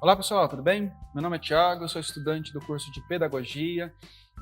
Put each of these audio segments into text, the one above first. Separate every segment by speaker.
Speaker 1: Olá pessoal, tudo bem? Meu nome é Thiago, eu sou estudante do curso de Pedagogia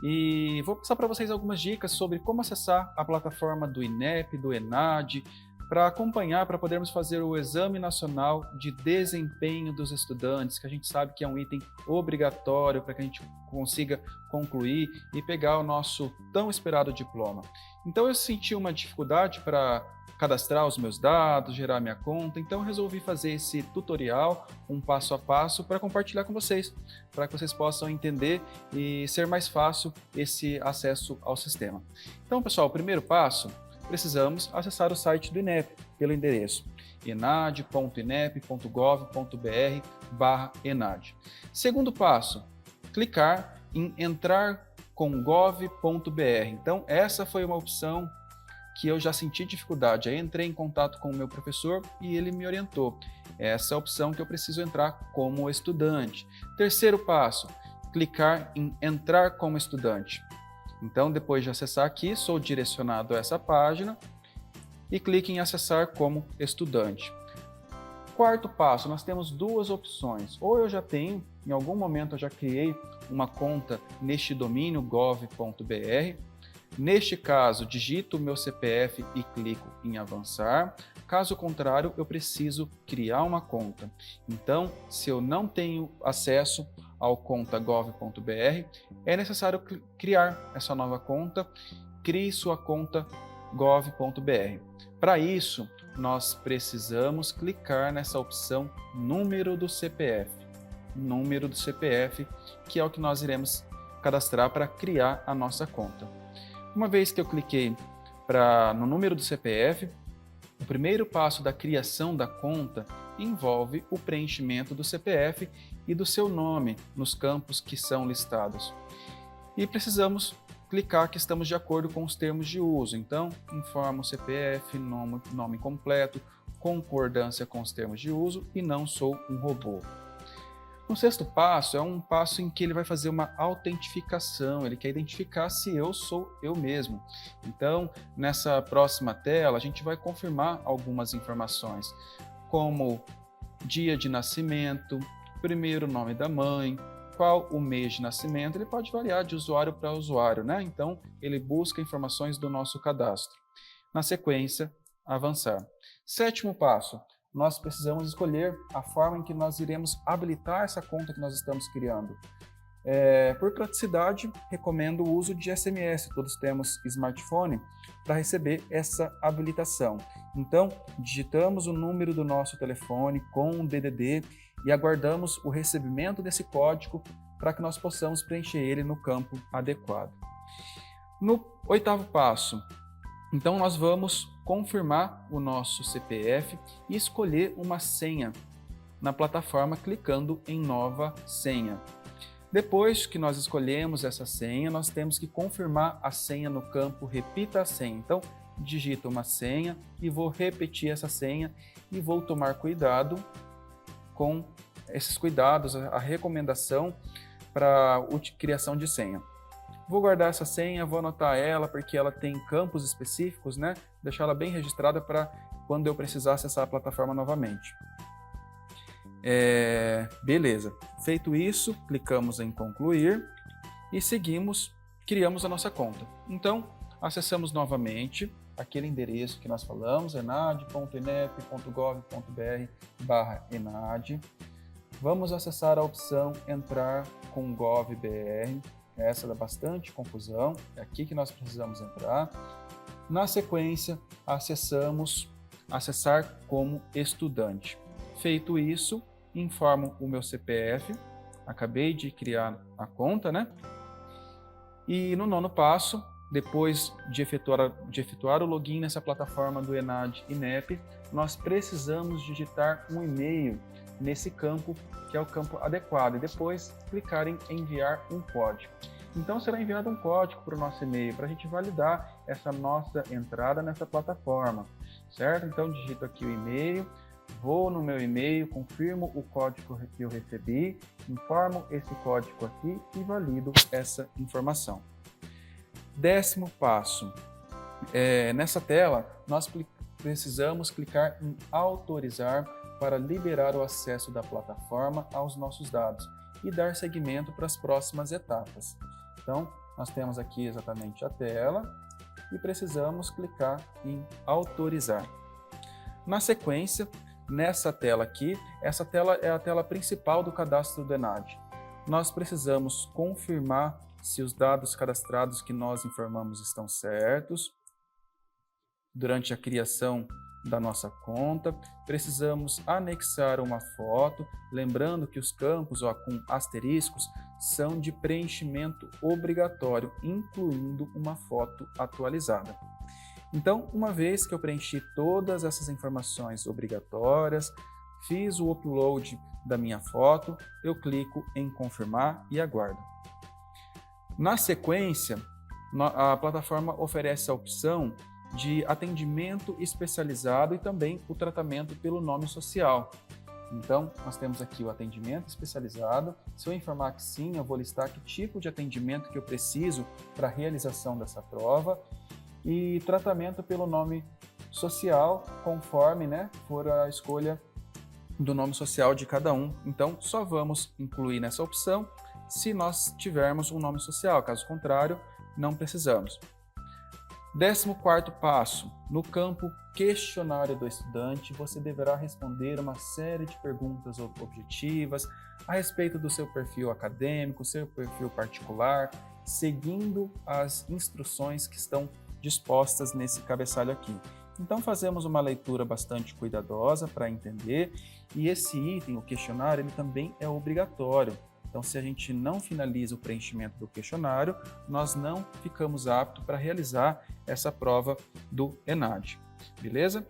Speaker 1: e vou passar para vocês algumas dicas sobre como acessar a plataforma do INEP, do ENAD, para acompanhar, para podermos fazer o Exame Nacional de Desempenho dos Estudantes, que a gente sabe que é um item obrigatório para que a gente consiga concluir e pegar o nosso tão esperado diploma. Então eu senti uma dificuldade para cadastrar os meus dados, gerar minha conta, então eu resolvi fazer esse tutorial, um passo a passo, para compartilhar com vocês, para que vocês possam entender e ser mais fácil esse acesso ao sistema. Então, pessoal, o primeiro passo, precisamos acessar o site do INEP pelo endereço enad.inep.gov.br/enad. Segundo passo, clicar em entrar com gov.br. Então, essa foi uma opção que eu já senti dificuldade. Aí entrei em contato com o meu professor e ele me orientou. Essa é a opção que eu preciso entrar como estudante. Terceiro passo, clicar em entrar como estudante. Então, depois de acessar aqui, sou direcionado a essa página e clique em acessar como estudante. Quarto passo, nós temos duas opções. Ou eu já tenho, em algum momento eu já criei uma conta neste domínio gov.br. Neste caso, digito o meu CPF e clico em avançar. Caso contrário, eu preciso criar uma conta. Então, se eu não tenho acesso ao conta gov.br, é necessário criar essa nova conta. Crie sua conta gov.br. Para isso, nós precisamos clicar nessa opção número do CPF. Número do CPF, que é o que nós iremos cadastrar para criar a nossa conta. Uma vez que eu cliquei no número do CPF, o primeiro passo da criação da conta envolve o preenchimento do CPF e do seu nome nos campos que são listados. E precisamos clicar que estamos de acordo com os termos de uso. Então, informa o CPF, nome completo, concordância com os termos de uso e não sou um robô. O sexto passo é um passo em que ele vai fazer uma autentificação, ele quer identificar se eu sou eu mesmo. Então, nessa próxima tela, a gente vai confirmar algumas informações, como dia de nascimento, primeiro nome da mãe, qual o mês de nascimento, ele pode variar de usuário para usuário, né? Então, ele busca informações do nosso cadastro. Na sequência, avançar. Sétimo passo, nós precisamos escolher a forma em que nós iremos habilitar essa conta que nós estamos criando. Por praticidade, recomendo o uso de SMS, todos temos smartphone, para receber essa habilitação. Então, digitamos o número do nosso telefone com o DDD e aguardamos o recebimento desse código para que nós possamos preencher ele no campo adequado. No oitavo passo, então nós vamos confirmar o nosso CPF e escolher uma senha na plataforma clicando em nova senha. Depois que nós escolhemos essa senha, nós temos que confirmar a senha no campo repita a senha. Então, digito uma senha e vou repetir essa senha e vou tomar cuidado com esses cuidados, a recomendação para a criação de senha. Vou guardar essa senha, vou anotar ela porque ela tem campos específicos, né? Deixar ela bem registrada para quando eu precisar acessar a plataforma novamente. Beleza. Feito isso, clicamos em concluir e criamos a nossa conta. Então, acessamos novamente aquele endereço que nós falamos, enad.inep.gov.br/enad. Vamos acessar a opção entrar com gov.br. Essa dá bastante confusão, é aqui que nós precisamos entrar. Na sequência, acessar como estudante. Feito isso, informo o meu CPF, acabei de criar a conta, né? E no nono passo, depois de efetuar o login nessa plataforma do ENAD INEP, nós precisamos digitar um e-mail nesse campo, que é o campo adequado, e depois clicar em enviar um código. Então será enviado um código para o nosso e-mail, para a gente validar essa nossa entrada nessa plataforma, certo? Então digito aqui o e-mail, vou no meu e-mail, confirmo o código que eu recebi, informo esse código aqui e valido essa informação. Décimo passo, nessa tela nós precisamos clicar em autorizar para liberar o acesso da plataforma aos nossos dados e dar seguimento para as próximas etapas. Então, nós temos aqui exatamente a tela e precisamos clicar em autorizar. Na sequência, nessa tela aqui, essa tela é a tela principal do cadastro do ENAD. Nós precisamos confirmar se os dados cadastrados que nós informamos estão certos. Durante a criação da nossa conta, precisamos anexar uma foto, lembrando que os campos com asteriscos são de preenchimento obrigatório, incluindo uma foto atualizada. Então, uma vez que eu preenchi todas essas informações obrigatórias, fiz o upload da minha foto, eu clico em confirmar e aguardo. Na sequência, a plataforma oferece a opção de atendimento especializado e também o tratamento pelo nome social. Então, nós temos aqui o atendimento especializado. Se eu informar que sim, eu vou listar que tipo de atendimento que eu preciso para a realização dessa prova. E tratamento pelo nome social, conforme for a escolha do nome social de cada um. Então, só vamos incluir nessa opção se nós tivermos um nome social, caso contrário, não precisamos. 14º passo, no campo questionário do estudante, você deverá responder uma série de perguntas objetivas a respeito do seu perfil acadêmico, seu perfil particular, seguindo as instruções que estão dispostas nesse cabeçalho aqui. Então fazemos uma leitura bastante cuidadosa para entender, e esse item, o questionário, ele também é obrigatório. Então, se a gente não finaliza o preenchimento do questionário, nós não ficamos aptos para realizar essa prova do ENAD, beleza?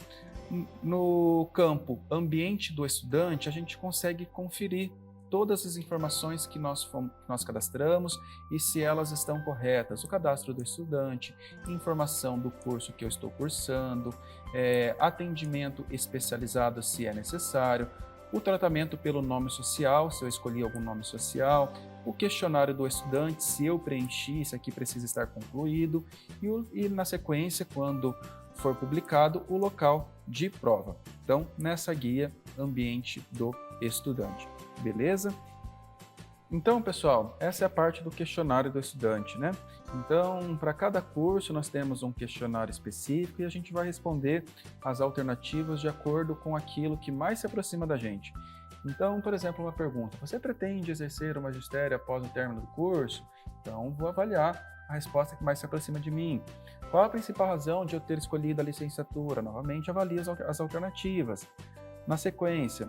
Speaker 1: No campo ambiente do estudante, a gente consegue conferir todas as informações que nós cadastramos e se elas estão corretas. O cadastro do estudante, informação do curso que eu estou cursando, atendimento especializado se é necessário, o tratamento pelo nome social, se eu escolhi algum nome social, o questionário do estudante, se eu preenchi, isso aqui precisa estar concluído, e na sequência, quando for publicado, o local de prova. Então, nessa guia, ambiente do estudante. Beleza? Então, pessoal, essa é a parte do questionário do estudante, né? Então, para cada curso, nós temos um questionário específico e a gente vai responder as alternativas de acordo com aquilo que mais se aproxima da gente. Então, por exemplo, uma pergunta: você pretende exercer o magistério após o término do curso? Então, vou avaliar a resposta que mais se aproxima de mim. Qual a principal razão de eu ter escolhido a licenciatura? Novamente, avalio as alternativas. Na sequência,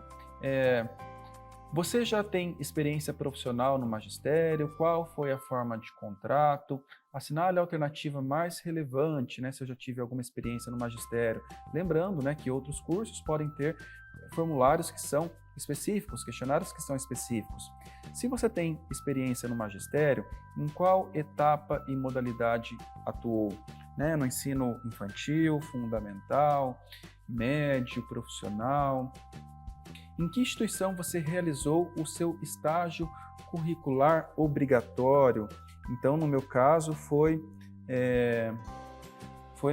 Speaker 1: você já tem experiência profissional no magistério? Qual foi a forma de contrato? Assinale a alternativa mais relevante, se eu já tive alguma experiência no magistério. Lembrando, que outros cursos podem ter formulários que são específicos, questionários que são específicos. Se você tem experiência no magistério, em qual etapa e modalidade atuou? No ensino infantil, fundamental, médio, profissional? Em que instituição você realizou o seu estágio curricular obrigatório? Então, no meu caso, foi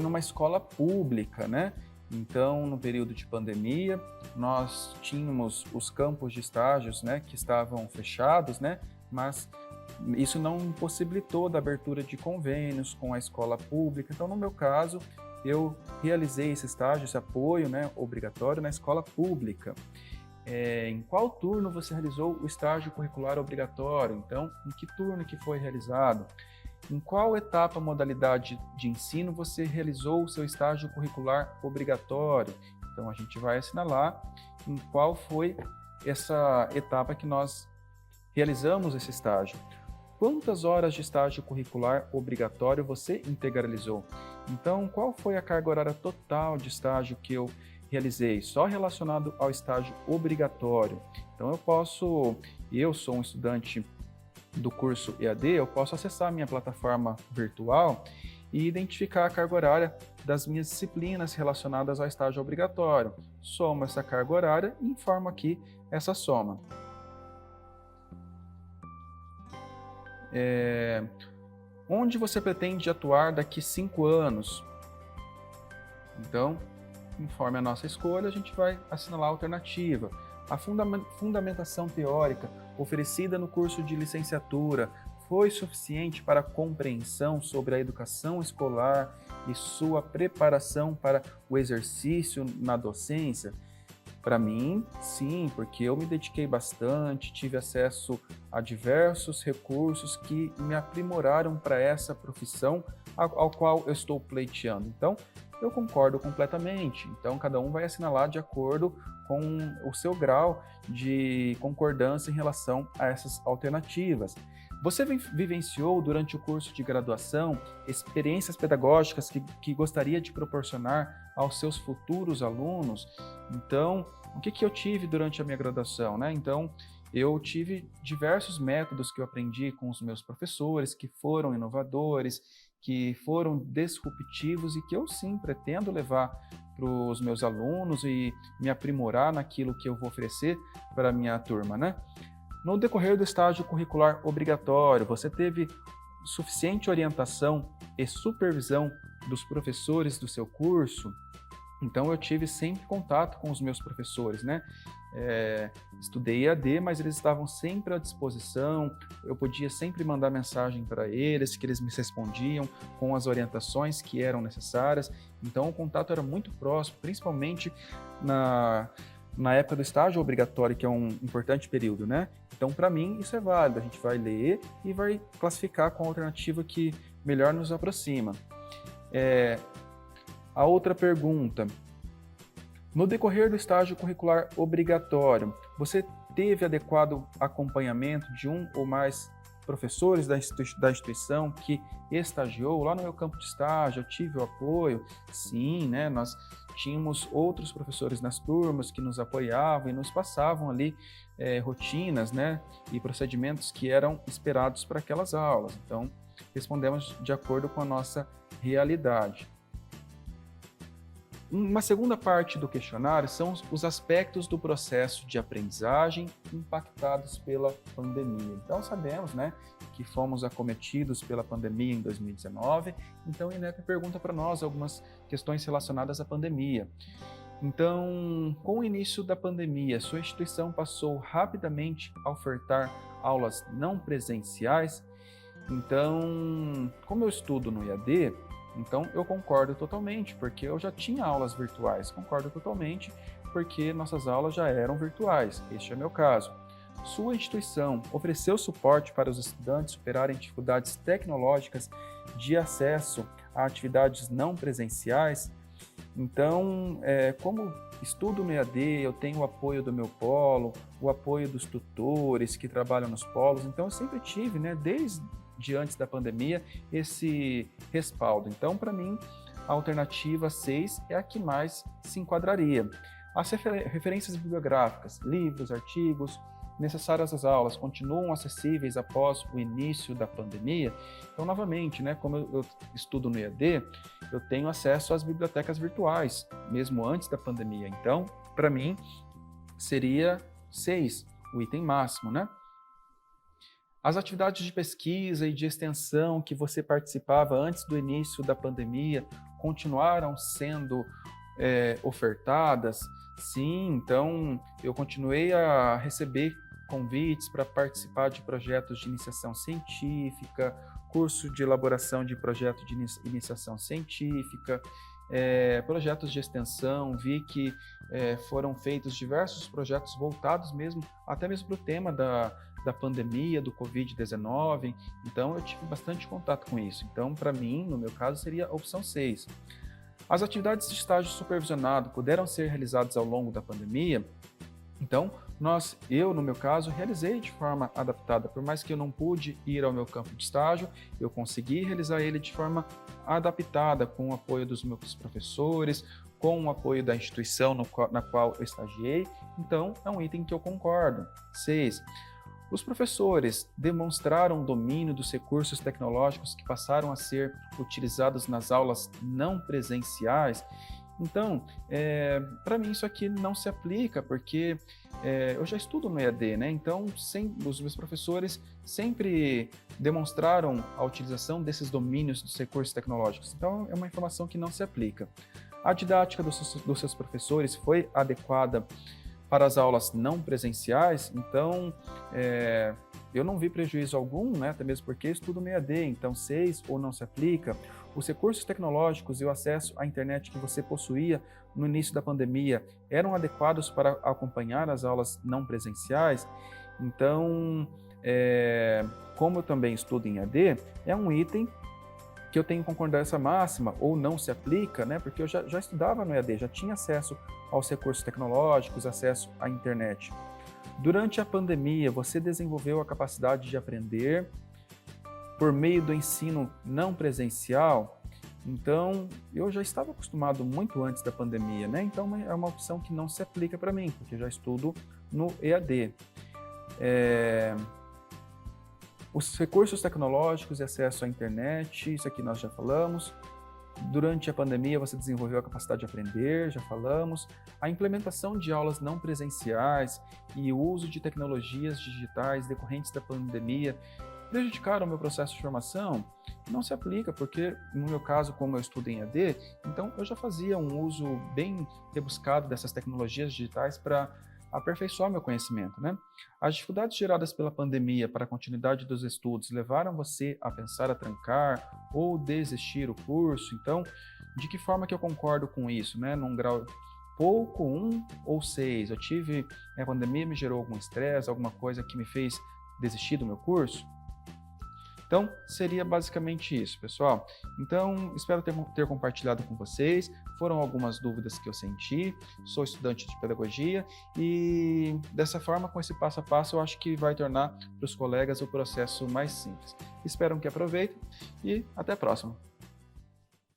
Speaker 1: numa escola pública, Então, no período de pandemia, nós tínhamos os campos de estágios, que estavam fechados, Mas isso não impossibilitou da abertura de convênios com a escola pública. Então, no meu caso, eu realizei esse estágio, esse apoio, obrigatório na escola pública. Em qual turno você realizou o estágio curricular obrigatório? Então, em que turno que foi realizado? Em qual etapa, modalidade de ensino você realizou o seu estágio curricular obrigatório? Então, a gente vai assinalar em qual foi essa etapa que nós realizamos esse estágio. Quantas horas de estágio curricular obrigatório você integralizou? Então, qual foi a carga horária total de estágio que eu realizei? Só relacionado ao estágio obrigatório. Então, eu sou um estudante do curso EAD, eu posso acessar a minha plataforma virtual e identificar a carga horária das minhas disciplinas relacionadas ao estágio obrigatório. Somo essa carga horária e informo aqui essa soma. Onde você pretende atuar daqui 5 anos? Então, conforme a nossa escolha, a gente vai assinalar a alternativa. A fundamentação teórica oferecida no curso de licenciatura foi suficiente para a compreensão sobre a educação escolar e sua preparação para o exercício na docência? Para mim, sim, porque eu me dediquei bastante, tive acesso a diversos recursos que me aprimoraram para essa profissão ao qual eu estou pleiteando. Então, eu concordo completamente. Então, cada um vai assinalar de acordo com o seu grau de concordância em relação a essas alternativas. Você vivenciou durante o curso de graduação experiências pedagógicas que gostaria de proporcionar aos seus futuros alunos? Então, o que eu tive durante a minha graduação, né? Então, eu tive diversos métodos que eu aprendi com os meus professores, que foram inovadores, que foram disruptivos e que eu sim pretendo levar para os meus alunos e me aprimorar naquilo que eu vou oferecer para a minha turma, né? No decorrer do estágio curricular obrigatório, você teve suficiente orientação e supervisão dos professores do seu curso? Então, eu tive sempre contato com os meus professores, né? Estudei EAD, mas eles estavam sempre à disposição, eu podia sempre mandar mensagem para eles, que eles me respondiam com as orientações que eram necessárias. Então, o contato era muito próximo, principalmente na época do estágio obrigatório, que é um importante período, né? Então, para mim, isso é válido. A gente vai ler e vai classificar com a alternativa que melhor nos aproxima. A outra pergunta: no decorrer do estágio curricular obrigatório, você teve adequado acompanhamento de um ou mais professores da instituição que estagiou? Lá no meu campo de estágio, eu tive o apoio? Sim, né? Nós tínhamos outros professores nas turmas que nos apoiavam e nos passavam ali rotinas, né, e procedimentos que eram esperados para aquelas aulas. Então, respondemos de acordo com a nossa realidade. Uma segunda parte do questionário são os aspectos do processo de aprendizagem impactados pela pandemia. Então, sabemos, né, que fomos acometidos pela pandemia em 2019, então o INEP pergunta para nós algumas questões relacionadas à pandemia. Então, com o início da pandemia, sua instituição passou rapidamente a ofertar aulas não presenciais? Então, como eu estudo no EAD, então eu concordo totalmente, porque eu já tinha aulas virtuais. Concordo totalmente, porque nossas aulas já eram virtuais. Este é o meu caso. Sua instituição ofereceu suporte para os estudantes superarem dificuldades tecnológicas de acesso a atividades não presenciais? Então, como estudo no EAD, eu tenho o apoio do meu polo, o apoio dos tutores que trabalham nos polos, então eu sempre tive, né, desde antes da pandemia, esse respaldo. Então, para mim, a alternativa 6 é a que mais se enquadraria. As referências bibliográficas, livros, artigos necessárias às aulas continuam acessíveis após o início da pandemia? Então, novamente, né, como eu estudo no EAD, eu tenho acesso às bibliotecas virtuais, mesmo antes da pandemia. Então, para mim, seria 6, o item máximo, né? As atividades de pesquisa e de extensão que você participava antes do início da pandemia continuaram sendo ofertadas? Sim, então eu continuei a receber convites para participar de projetos de iniciação científica, curso de elaboração de projeto de iniciação científica, projetos de extensão. Vi que foram feitos diversos projetos voltados até mesmo para o tema da pandemia, do Covid-19, então eu tive bastante contato com isso. Então, para mim, no meu caso, seria a opção 6. As atividades de estágio supervisionado puderam ser realizadas ao longo da pandemia? Então, eu, no meu caso, realizei de forma adaptada. Por mais que eu não pude ir ao meu campo de estágio, eu consegui realizar ele de forma adaptada, com o apoio dos meus professores, com o apoio da instituição na qual eu estagiei. Então, é um item que eu concordo. 6. Os professores demonstraram domínio dos recursos tecnológicos que passaram a ser utilizados nas aulas não presenciais? Então, para mim isso aqui não se aplica, porque eu já estudo no EAD, né? Então, os meus professores sempre demonstraram a utilização desses domínios dos recursos tecnológicos. Então, é uma informação que não se aplica. A didática dos seus professores foi adequada para as aulas não presenciais? Então, eu não vi prejuízo algum, né, até mesmo porque estudo no EAD, então ou não se aplica. Os recursos tecnológicos e o acesso à internet que você possuía no início da pandemia eram adequados para acompanhar as aulas não presenciais? Então, como eu também estudo em EAD, é um item que eu tenho concordância máxima ou não se aplica, né? Porque eu já estudava no EAD, já tinha acesso aos recursos tecnológicos, acesso à internet. Durante a pandemia, você desenvolveu a capacidade de aprender por meio do ensino não presencial? Então, eu já estava acostumado muito antes da pandemia, né? Então, é uma opção que não se aplica para mim, porque eu já estudo no EAD. Os recursos tecnológicos e acesso à internet, isso aqui nós já falamos. Durante a pandemia, você desenvolveu a capacidade de aprender, já falamos. A implementação de aulas não presenciais e o uso de tecnologias digitais decorrentes da pandemia prejudicaram o meu processo de formação? Não se aplica, porque no meu caso, como eu estudo em AD, então eu já fazia um uso bem rebuscado dessas tecnologias digitais para aperfeiçoar meu conhecimento, né? As dificuldades geradas pela pandemia para a continuidade dos estudos levaram você a pensar a trancar ou desistir o curso? Então, de que forma que eu concordo com isso, né? Num grau pouco, 1 ou 6, a pandemia me gerou algum estresse, alguma coisa que me fez desistir do meu curso? Então, seria basicamente isso, pessoal. Então, espero ter compartilhado com vocês. Foram algumas dúvidas que eu senti. Sou estudante de pedagogia e, dessa forma, com esse passo a passo, eu acho que vai tornar para os colegas o processo mais simples. Espero que aproveitem e até a próxima.